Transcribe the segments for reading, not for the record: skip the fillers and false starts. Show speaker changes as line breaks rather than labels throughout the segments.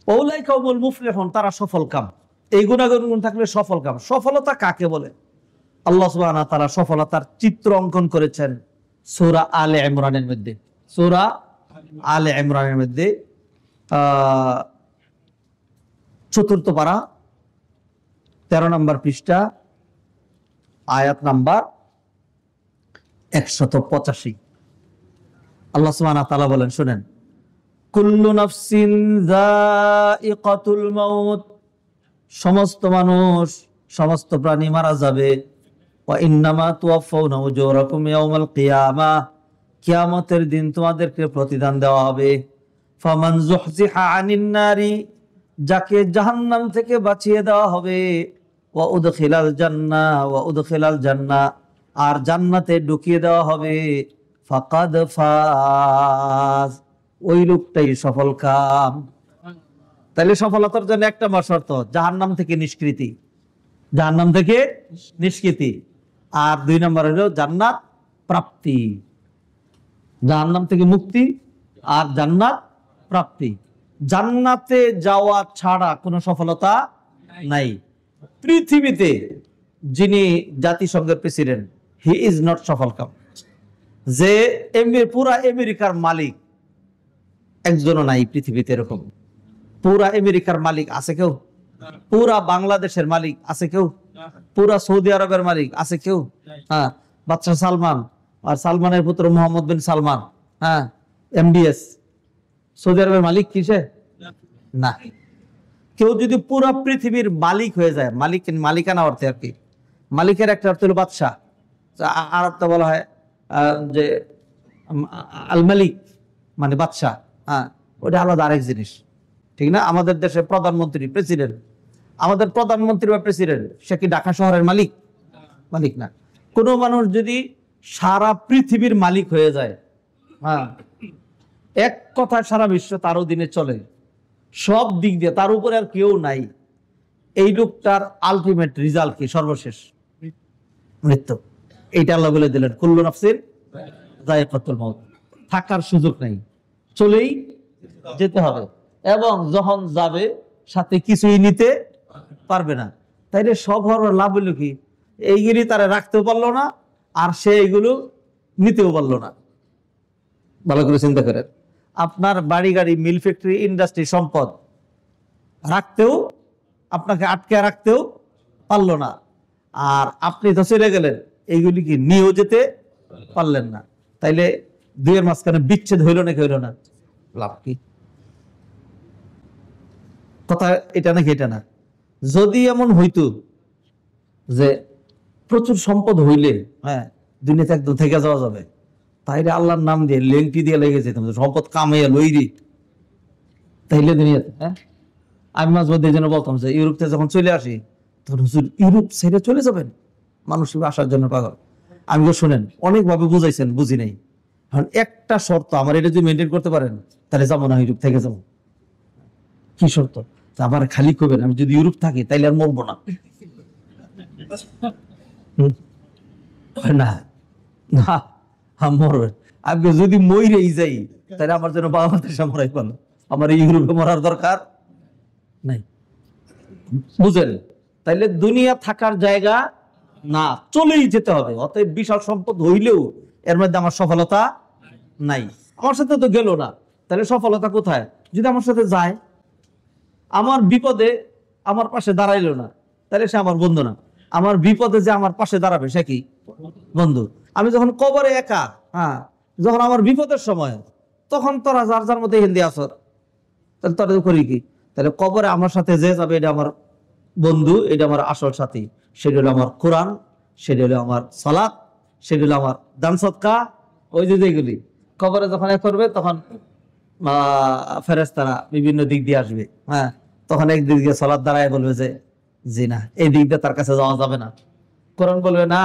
উলাইকা হুমুল মুফলিহুন, তারা সফল কাম। এই গুণাগুণ থাকলে সফল কাম। সফলতা কাকে বলে? আল্লাহ সুবহানাহু ওয়া তাআলা সফলতার চিত্র অঙ্কন করেছেন সূরা আলে ইমরানের মধ্যে। সূরা আলে ইমরানের মধ্যে ৪th পারা 13 নম্বর পৃষ্ঠা আয়াত নাম্বার 185। আল্লাহ সুবহানাহু ওয়া তাআলা বলেন, শুনেন, কুল্লু নাফসিন যায়িকাতুল মাউত, সমস্ত মানুষ, সমস্ত প্রাণী মারা যাবে। ওয়া ইন্নামা তুওয়াফাউনা উজুরাকুম ইয়াওমাল কিয়ামাহ, কিয়ামতের দিন তোমাদেরকে প্রতিদান দেওয়া হবে। ফামান যুহজিহা আনিন নারি, যাকে জাহান্নাম থেকে বাঁচিয়ে দেওয়া হবে। ওয়া উদখিলাল জান্নাহ, আর জান্নাতে ঢুকিয়ে দেওয়া হবে। ফাকাদ ফাজ, ওই লোকটাই সফল কাম। তাহলে সফলতার জন্য একটা শর্ত, জাহান্নাম থেকে নিষ্কৃতি, জাহান্নাম থেকে নিষ্কৃতি। আর 2 নম্বর হলো জান্নাত প্রাপ্তি, জাহান্নাম থেকে মুক্তি আর জান্নাত প্রাপ্তি। জান্নাতে যাওয়া ছাড়া কোনো সফলতা নাই। পৃথিবীতে যিনি জাতিসংঘের প্রেসিডেন্ট, হি ইজ নট সফল কাম। যে পুরা আমেরিকার মালিক একজনও নাই পৃথিবীতে এরকম। পুরা আমেরিকার মালিক আছে কেউ? পুরা বাংলাদেশের মালিক আছে কেউ? পুরা সৌদি আরবের মালিক আছে কেউ? হ্যাঁ, বাদশাহ সালমান আর সালমানের পুত্র মোহাম্মদ বিন সালমান, হ্যাঁ, MBS, সৌদি আরবের মালিক কিসে? না। কেউ যদি পুরা পৃথিবীর মালিক হয়ে যায়, মালিকানা অর্থে আর কি, মালিকের একটা অর্থ হলো বাদশাহ, আর একটা বলা হয় যে আল মালিক মানে বাদশাহ, হ্যাঁ, ওটা আলাদা আরেক জিনিস, ঠিক না? আমাদের দেশে প্রধানমন্ত্রী, প্রেসিডেন্ট, আমাদের প্রধানমন্ত্রী বা প্রেসিডেন্ট, সে কি ঢাকা শহরের মালিক? মালিক না। কোনো মানুষ যদি সারা পৃথিবীর মালিক হয়ে যায়, হ্যাঁ, এক কথায় সারা বিশ্ব তার অধীনে চলে, সব দিক দিয়ে তার উপরে আর কেউ নাই, এই লোকটার আলটিমেট রেজাল্ট কি? সর্বশেষ মৃত্যু। এইটা আল্লাহ বলে দিলেন, কুল্লু নাফসিন যায়িকাতুল মাউত, থাকার সুযোগ নাই, চলেই যেতে হবে, এবং যখন যাবে সাথে কিছুই নিতে পারবে না। তাইলে সব হওয়ার লাভ হইল কি? এইগুলি তারা রাখতেও পারলো না, আর সে এইগুলো নিতেও পারলো না। ভালো করে চিন্তা করেন, আপনার বাড়ি গাড়ি, মিল ফ্যাক্টরি, ইন্ডাস্ট্রি, সম্পদ রাখতেও, আপনাকে আটকে রাখতেও পারলো না, আর আপনি তো চলে গেলেন, এইগুলি কি নিয়েও যেতে পারলেন না। তাইলে দুইয়ের মাঝখানে বিচ্ছেদ হইল নাকি হইল না? লাভ কি? কথা এটা নাকি এটা না? যদি এমন হইতো যে প্রচুর সম্পদ হইলে, হ্যাঁ, দুনিয়াতে একদম থেকে যাওয়া যাবে, তাইলে আল্লাহর নাম দিয়ে লেংটি দিয়ে লেগে যেতাম, সম্পদ কামাইয়া লইরি, তাইলে দুনিয়াতে। হ্যাঁ, আমি মাঝে মধ্যে যেন বলতাম যে ইউরোপতে যখন চলে আসি, তখন হুজুর ইউরোপ ছেড়ে চলে যাবেন, মানুষ আসার জন্য পাগল। আমি শুনেন, অনেকভাবে বুঝাইছেন, বুঝি নাই। এখন একটা শর্ত, আমার এটা যদি মেনটেন করতে পারেন, তাহলে যাবো না, ইউরোপ থেকে যাবো। কি শর্ত? আবার খালি করবেন, আমি যদি ইউরোপ থাকি তাইলে আর মরবো না। না না, মরবেন। আমি যদি মরেই যাই, তাহলে আমার জন্য বাংলাদেশে মরাই পালো, আমার ইউরোপে মরার দরকার নাই। বুঝেন? তাইলে দুনিয়া থাকার জায়গা না, চলেই যেতে হবে। অতএব বিশাল সম্পদ হইলেও এর মধ্যে আমার সফলতা নাই। আমার সাথে তো গেল না, তাহলে সফলতা কোথায়? যদি আমার সাথে যায়, আমার বিপদে আমার পাশে দাঁড়াইলো না, তাহলে সে আমার বন্ধু না। আমার বিপদে যে আমার পাশে দাঁড়াবে, সে কি? বন্ধু। আমি যখন কবরে একা, হ্যাঁ, যখন আমার বিপদের সময়, তখন তোরা যার যার মধ্যে হিন্দি আসর, তাহলে তোরা করি কি? তাহলে কবরে আমার সাথে যে যাবে, এটা আমার বন্ধু, এটা আমার আসল সাথী। সেটা হলো আমার কোরআন, সেটা হলো আমার সালাত, সেটা হলো আমার দান সদকা। ওই যে যেগুলি কবরে যখন এ করবে, তখন ফেরেশতারা বিভিন্ন দিক দিয়ে আসবে, হ্যাঁ, তখন একদিক দিয়ে সালাত দাঁড়ায় বলবে যে জি না, এই দিক দিয়ে তার কাছে যাওয়া যাবে না। কোরআন বলবে না,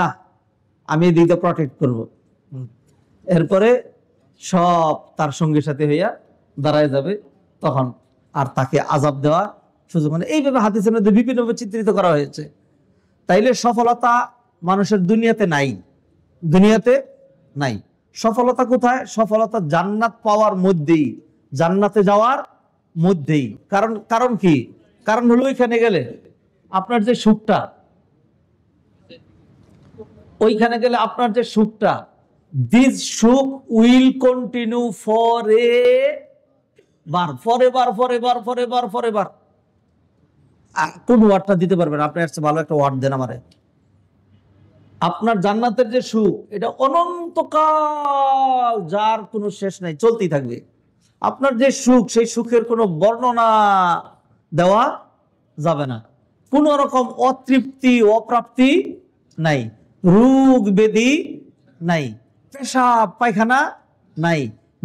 আমি এই দিক দিয়ে প্রটেক্ট করবো। এরপরে সব তার সঙ্গীর সাথে হইয়া দাঁড়ায় যাবে, তখন আর তাকে আযাব দেওয়া সুযোগ মানে। এইভাবে হাদিসের মধ্যে বিভিন্নভাবে চিত্রিত করা হয়েছে। তাইলে সফলতা মানুষের দুনিয়াতে নাই, দুনিয়াতে নাই। সফলতা কোথায়? সফলতা জান্নাত পাওয়ার মধ্যেই, জান্নাতে যাওয়ার মধ্যেই। কারণ কারণ কি? কারণ হলো ওইখানে গেলে আপনার যে সুখটা, ওইখানে গেলে আপনার যে সুখটা, দিস সুখ will continue for a bar, forever forever forever forever. কোন ওয়ার্ডটা দিতে পারবেন আপনি? এর চেয়ে ভালো একটা ওয়ার্ড দেন আমারে। আপনার জান্নাতের যে সুখ, এটা অনন্তকাল, যার কোনো শেষ নাই, চলতেই থাকবে। আপনার যে সুখ, সেই সুখের কোনো বর্ণনা দেওয়া যাবে না। কোন রকম অতৃপ্তি অপ্রাপ্তি নাই, রোগ ব্যাধি নাই, পেশাব পায়খানা নাই,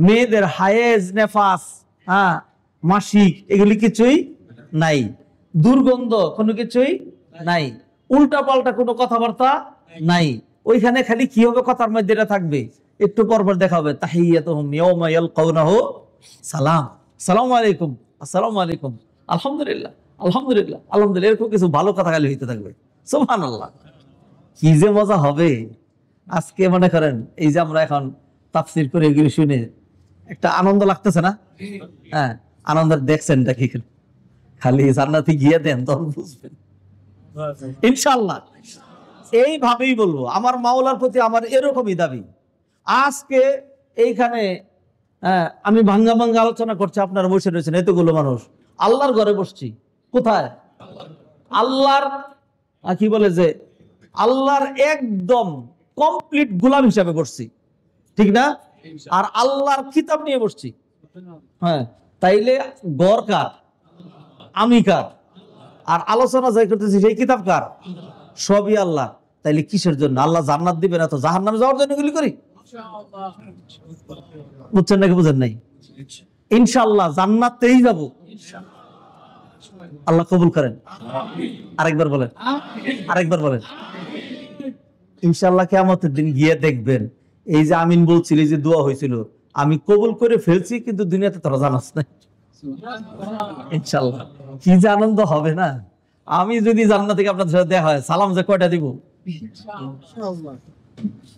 মেয়েদের হায়েজ নেফাস, মাসিক, এগুলি কিছুই নাই, দুর্গন্ধ কোনো কিছুই নাই, উল্টা পাল্টা কোনো কথাবার্তা নাই। ওইখানে খালি কি হবে? কথার মধ্যে এটা থাকবে, একটু পরপর দেখা হবে তাহিয়াতুহুম ইয়াওমা ইয়ালকাউনাহু সালাম, আসসালামু আলাইকুম, আসসালামু আলাইকুম, আলহামদুলিল্লাহ, আলহামদুলিল্লাহ, আলহামদুলিল্লাহ, এরকম কিছু ভালো কথা খালি হইতে থাকবে। সুবহানাল্লাহ, কি যে মজা হবে। আজকে মনে করেন এই যে আমরা এখন তাফসীর করে এগুলি শুনে একটা আনন্দ লাগতেছে না? হ্যাঁ, আনন্দ দেখছেন কি? খালি জান্নাতে গিয়ে দেন তখন বুঝবেন ইনশাআল্লাহ। এইভাবেই বলবো, আমার মাওলার প্রতি আমার এরকমই দাবি। আজকে এইখানে আমি ভাঙ্গা ভাঙ্গা আলোচনা করছি, আপনারা বসে রয়েছেন এতগুলো মানুষ, আল্লাহর ঘরে বসছি। কোথায়? আল্লাহর কি বলে যে আল্লাহর একদম কমপ্লিট গোলাম হিসাবে বসছি, ঠিক না? আর আল্লাহর কিতাব নিয়ে বসছি। হ্যাঁ, তাইলে গড় কার? আমি কার? আর আলোচনা যাই করতেছি সেই কিতাব কার? সবই আল্লাহ। তাইলে কিসের জন্য? আল্লাহ জান্নাত দিবে না তো জাহান্নামে যাওয়ার জন্য এগুলি করি? বুঝছেন নাকি বুঝেন নাই? ইনশাআল্লাহ জান্নাতেই যাব। আল্লাহ কবুল করেন। আরেকবার বলেন, আরেকবার বলেন। ইনশাআল্লাহ কিয়ামতের দিন গিয়ে দেখবেন এই যে আমিন বলছিল, এই যে দোয়া হয়েছিল, আমি কবুল করে ফেলছি, কিন্তু দুনিয়াতে তোরা জানাস না। ইনশাআল্লাহ কি যে আনন্দ হবে না। আমি যদি জান্নাত থেকে আপনাদের সাথে দেখা হয়, সালাম যে কয়টা দিব?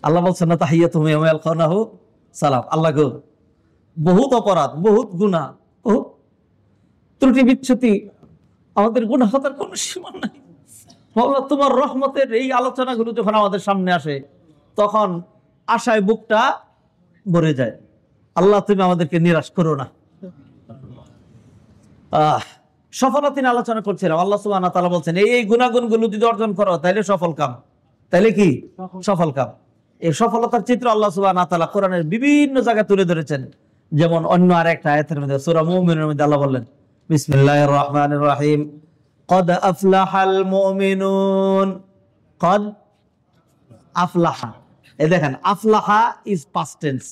আল্লাহ বলছেন না তাহিয়াতুহুম ইয়াওমা ইয়ালকাউনাহু সালাম। আল্লাহ গো, বহুত অপরাধ, বহুত গুনাহ, বহুত ত্রুটি বিচ্যুতি, আমাদের গুনাহ হতার কোনো সীমা নাই। মাওলা, তোমার রহমতের এই আলোচনাগুলো যখন আমাদের সামনে আসে, তখন আশায় বুকটা ভরে যায়। আল্লাহ, তুমি আমাদেরকে নিরাশ করো না। সফলতা নিয়ে আলোচনা করছিলাম। আল্লাহ সুবহানাহু ওয়া তাআলা বলছেন এই গুণাগুণগুলো যদি অর্জন করো তাহলে সফল কাম। তাহলে কি? সফল কাম। এই সফলতার চিত্র আল্লাহ সুবহানাহু ওয়া তাআলা কোরআনের বিভিন্ন জায়গায় তুলে ধরেছেন। যেমন অন্য আরেকটা আয়াতের মধ্যে, সূরা মুমিনুনের মধ্যে আল্লাহ বললেন, বিসমিল্লাহির রহমানির রহিম, কদ আফলাহাল মুমিনুন। কদ আফলাহা, এই দেখেন, আফলাহা ইজ পাস্ট টেন্স।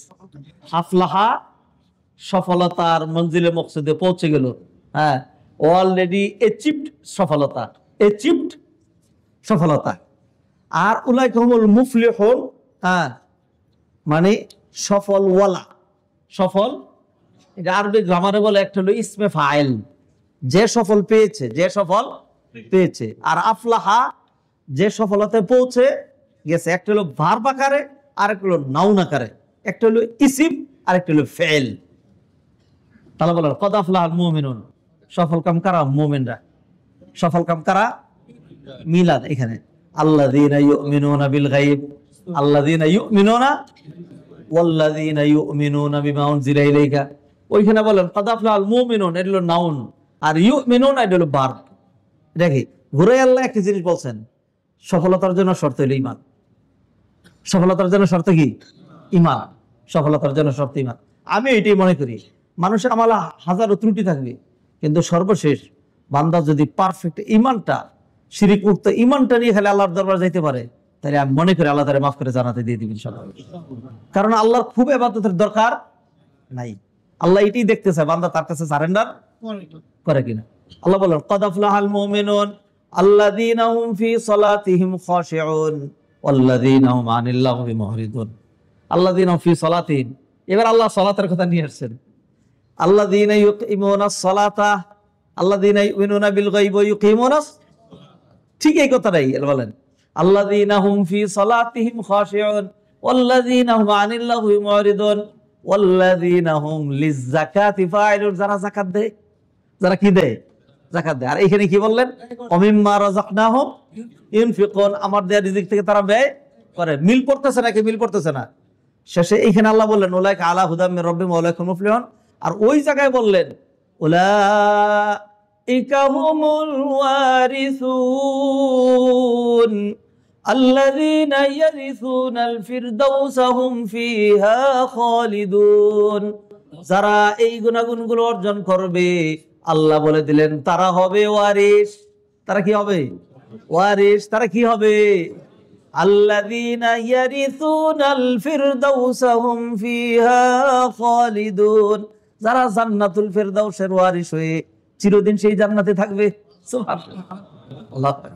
আফলাহা সফলতার মঞ্জিলে মকসদে পৌঁছে গেল। হ্যাঁ, অলরেডি অ্যাচিভড সফলতা, অ্যাচিভড সফলতা। আর উলাইকা হুমুল মুফলিহুন, হ্যাঁ, মানে সফল ওয়ালা, সফল। এটা আরবি গ্রামারে বলে একটা হলো ইসমে ফাইল, যে সফল পেয়েছে, যে সফল পেয়েছে। আর আফলাহা যে সফলতায় পৌঁছে গেছে। একটা হলো ভার্ব আকারে, আর একটা হলো নাউন আকারে। একটা হলো ইসিম, আর একটা হলো ফেল। তাহলে বলো কদ আফলাহাল মুমিনুন, সফল কাম কারা? মুমিনরা। সফল কাম কারা? মিলাদ এখানে আল্লাযীনা ইউমিনুনা বিল গায়ব, আল্লাযীনা ইউমিনুনা ওয়াল্লাযীনা ইউমিনুনা বিমা উনজিলা ইলাইকা। ওইখানে বলেন কদ আফলাহাল মুমিনুন, এটা হলো নাউন, আর ইউমিনুনা এটা হলো ভার্ব। দেখি ঘুরে আল্লাহ একটা জিনিস বলছেন, সফলতার জন্য শর্ত হলো ঈমান। সফলতার জন্য শর্ত কি? ঈমান। সফলতার জন্য শর্ত ঈমান। আমি এটাই মনে করি, মানুষের আমলে হাজারো ত্রুটি থাকবে, কিন্তু সর্বশেষ বান্দা যদি পারফেক্ট ঈমানটা, শিরিক মুক্ত ঈমানটা নিয়ে খালি আল্লাহর দরবার যাইতে পারে, তাহলে আমি মনে করি আল্লাহ তাআলা মাফ করে জান্নাতে দিয়ে দিবেন ইনশাআল্লাহ। কারণ আল্লাহর খুব ইবাদতের দরকার নাই। আল্লাহ এটাই দেখতে চায় বান্দা তার কাছে সারেন্ডার করে কিনা। আল্লাহ বলেন কদ আফলাহাল মুমিনুন আল্লাযীনা হুম ফি সালাতিহিম খাশিউন ওয়াল্লাযীনা হুম আনিল লাগবি মুহরিদুন। আল্লাযীনা হুম ফি সালাতিহিম, এবার আল্লাহ সালাতের কথা নিয়ে আসছেন। আল্লাযীনা ইউকিমুনাস সালাতা, আল্লাযীনা ইউমিনুনা বিল গায়বি ওয়া ইউকিমুনাস, ঠিক এই কথাটাই বলেন। আল্লাযীনা হুম ফি সালাতিহিম খাশিউন ওয়াল্লাযীনা হুম আনিল লাগবি মুহরিদুন ওয়াল্লাযীনা হুম লিয-যাকাতি ফাইলুন, যারা যাকাত দেয় যারা কি দেয়, যাকাত দেয়। আর এখানে কি বললেন, অমিম্মা রাযাকনাহুম ইউনফিকুন, আমার দেয়া রিজিক থেকে তারা ব্যয় করে। মিল পড়তেছে নাকি? মিল পড়তেছে না। শেষে এইখানে আল্লাহ বললেন উলাইকা আলা হুদাম মির রাব্বিহিম ওয়া উলাইকা হুমুল মুফলিহুন। আর ওই জায়গায় বললেন উলাইকা হুমুল ওয়ারিসুন আল্লাযীনা ইয়ারিসুনাল ফিরদাউসা হুম ফিহা খালিদুন। যারা এই গুণাগুণগুলো অর্জন করবে, আল্লাহ বলে দিলেন তারা হবে ওয়ারিস। তারা কি হবে? ওয়ারিস। তারা কি হবে? আল্লাযীনা ইয়ারিসুনাল ফিরদাউসা হুম ফিহা খালিদুন। যারা জান্নাতুল ফিরদাউসের ওয়ারিস হয়ে চিরদিন সেই জান্নাতে থাকবে। সুবহানাল্লাহ, আল্লাহু আকবার।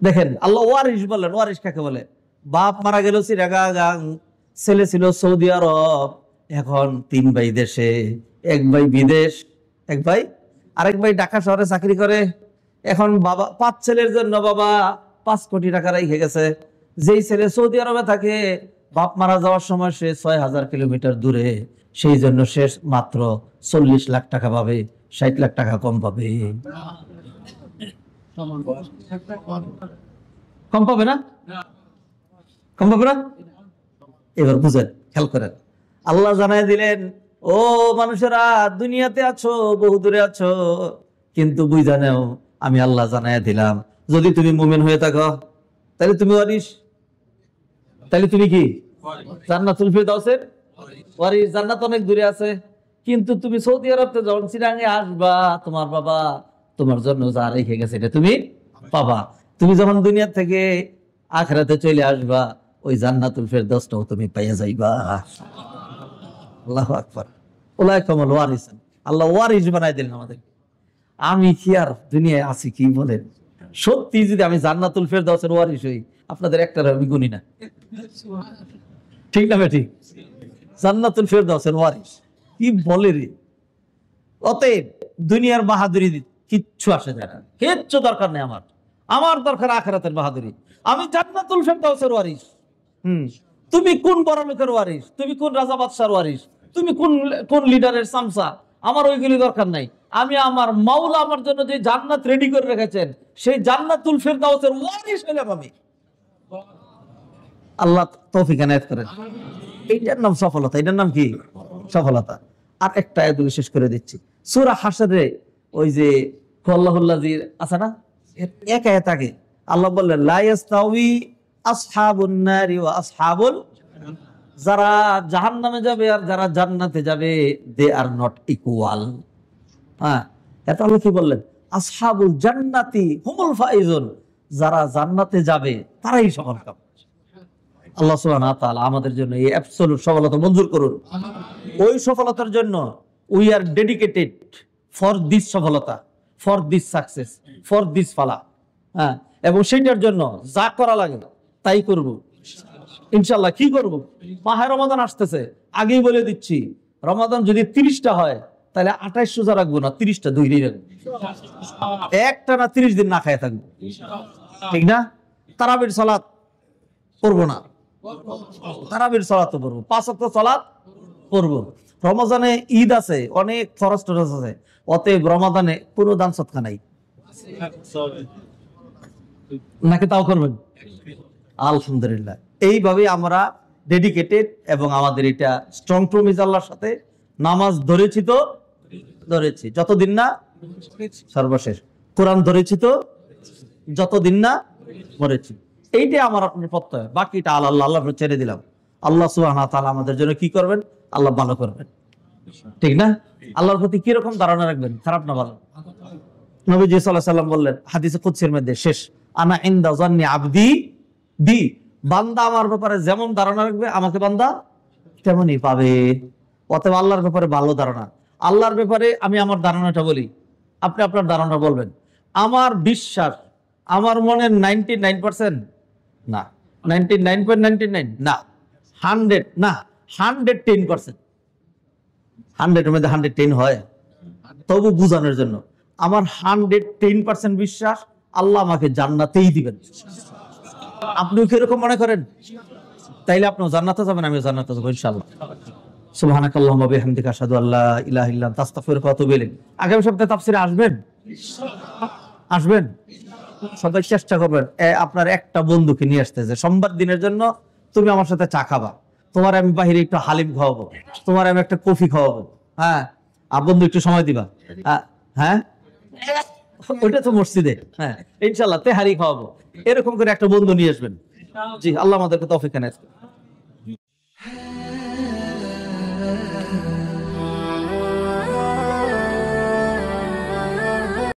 দেখেন আল্লাহ ওয়ারিস বললেন। ওয়ারিস কাকে বলে? বাপ মারা গেল চিরাগাং, ছেলে ছিল সৌদি আরব, এখন 3 ভাই দেশে, 1 ভাই বিদেশ, আরেক ভাই ঢাকা শহরে চাকরি করে। এখন বাবা 5 ছেলের জন্য বাবা 5 কোটি টাকা রেখে গেছে। যেই ছেলে সৌদি আরবে থাকে, বাপ মারা যাওয়ার সময় সে 6000 কিলোমিটার দূরে, সেই জন্য সে মাত্র 40 লাখ টাকা পাবে, 60 লাখ টাকা কম পাবে। কম পাবে না? কম পাবে না? এবার বুঝেন, খেয়াল করেন। আল্লাহ জানাই দিলেন, ও মানুষেরা, দুনিয়াতে আছো, বহু দূরে আছো, কিন্তু বুঝা নেও আমি আল্লাহ জানাই দিলাম, যদি তুমি মুমিন হয়ে থাকো তাহলে তুমি ওয়ারিস। তাহলে তুমি কি? জান্নাতুল ফিরদাউসের ওয়ারিস। জান্নাত অনেক দূরে আছে, কিন্তু তুমি সৌদি আরবতে যখন চিরাঙে আসবা, তোমার বাবা তোমার জন্য যা রেখে গেছে এটা তুমি পাবা। তুমি যখন দুনিয়া থেকে আখিরাতে চলে আসবা, ওই জান্নাতুল ফিরদাউসটাও তুমি পাইয়া যাইবা। আল্লাহু আকবার। উলাইকা হুমুল ওয়ারিসুন। আল্লাহ ওয়ারিস বানাই দিলেন আমাদের। আমি কি আর দুনিয়ায় আছি কি বলেন? সত্যি যদি আমি জান্নাতুল ফিরদাউসের ওয়ারিস হই, আপনাদের একটার আমি গুনি না। ঠিক না বেঠিক? জান্নাতুল ফিরদাউসের ওয়ারিস কি বলে রে? অতএব দুনিয়ার বাহাদুরি কিচ্ছু আসে যায় না, কিচ্ছু দরকার নেই আমার। আমার দরকার আখিরাতের বাহাদুরি। আমি জান্নাতুল ফিরদাউসের ওয়ারিস। তুমি কোন বড় লোকের ওয়ারিস? তুমি কোন রাজা বাদশার ওয়ারিস? তুমি কোন লিডারের চামচা? আমার ওইগুলি দরকার নাই। আমি আমার মাওলা আমার জন্য যে জান্নাত রেডি করে রেখেছেন, সেই জান্নাতুল ফিরদাউসের ওয়ারিস হইলাম আমি। আল্লাহ তৌফিক এনায়েত করেন। এইটার নাম সফলতা। এটার নাম কি? সফলতা। আর একটা আয়াত শেষ করে দিচ্ছি। সূরা হাশরে ওই যে আল্লাহুল্লাযী আছে না, এক আয়াত আগে আল্লাহ বললেন লা ইয়াস্তাউই আসহাবুন নারি ওয়া আসহাবুল, যারা জাহান্নামে যাবে আর যারা জান্নাতে যাবে, দে আর নট ইকুয়াল। হ্যাঁ, এটা আল্লাহ কি বললেন? আসহাবুল জান্নাতি হুমুল ফাইজুন, যারা জান্নাতে যাবে তারাই সফলকাম। আল্লাহ সুবহানাহু ওয়া তাআলা আমাদের জন্য এই অ্যাবসলিউট সফলতা মঞ্জুর করুন। ওই সফলতার জন্য we are dedicated for this সফলতা, for this success, for this ফালা। হ্যাঁ, এবং সেইটার জন্য যা করা লাগে তাই করব ইনশাআল্লাহ। কি করব? মাহে রমাদান আসতেছে, আগেই বলে দিচ্ছি, রমাদান যদি 30টা হয় তাহলে 28 রোজা রাখবো না, 30টা ধরেই রাখবো। একটা না 30 দিন না খায় থাকবো, ঠিক না? তারাবির সালাত পড়বো না, তারাবির সালাত তো পড়বো, 5 ওয়াক্ত সালাত পড়বো। রমজানে ঈদ আছে, অনেক ফরজ টরজ আছে, অতএব রমাদানে কোনো দান সদকা নাই, নাকি তাও করবেন? আলহামদুলিল্লাহ। এইভাবে আমরা ডেডিকেটেড এবং আমাদের এটা স্ট্রং প্রমিস আল্লাহর সাথে। নামাজ ধরেছি তো ধরেছি, যতদিন না সর্বশেষ। কোরআন ধরেছি তো যতদিন না মরেছি। এইটা আমার আপনার প্রত্যয়, বাকিটা আল্লাহ ছেড়ে দিলাম। আল্লাহ সুবহানাহু ওয়া তাআলা আমাদের জন্য কি করবেন? আল্লাহ ভালো করবেন, ঠিক না? আল্লাহর প্রতি কিরকম ধারণা রাখবেন? খারাপ না ভালো? নবীজি সাল্লাল্লাহু আলাইহি ওয়াসাল্লাম বললেন হাদিসে কুদসির মধ্যে, শেষ, আনা ইনদা যান্নি আবদি বি, বান্দা আমার ব্যাপারে যেমন ধারণা রাখবে আমাকে বান্দা তেমনই পাবে। অতএব আল্লাহর ব্যাপারে ভালো ধারণা। আল্লাহর ব্যাপারে আমি আমার ধারণাটা বলি, আপনি আপনার ধারণা বলবেন। আমার বিশ্বাস আমার মনের 99% না, 99.99 না, 100 না, 110%। 100-এর মধ্যে 110 হয়, তবু বুঝানোর জন্য আমার 110% বিশ্বাস আল্লাহ আমাকে জান্নাতেই দিবেন। আপনিও কিরকম মনে করেন? তাইলে আপনিও জান্নাতে যাবেন, আমিও জান্নাতে যাবো ইনশাআল্লাহ। সুবহানাকাল্লাহুম্মা ওয়া বিহামদিকা আশহাদু আল্লা ইলাহা ইল্লা আনতা আস্তাগফিরুকা ওয়া আতুবু ইলাইক। আগামী সপ্তাহে তাফসীরে আসবেন? আসবেন? সবাই চেষ্টা করবেন আপনার একটা বন্ধুকে নিয়ে আসতে, যে সোমবার দিনের জন্য তুমি আমার সাথে চা খাবা, তোমার আমি বাহিরে একটু হালিম খাওয়াবো, তোমার আমি একটা কফি খাওয়াবো, হ্যাঁ, আর বন্ধু একটু সময় দিবা, হ্যাঁ ওইটা তো মসজিদে, হ্যাঁ ইনশাল্লাহ তেহারি খাওয়াবো, এরকম করে একটা বন্ধু নিয়ে আসবেন। জি, আল্লাহ আমাদেরকে তৌফিক দেন।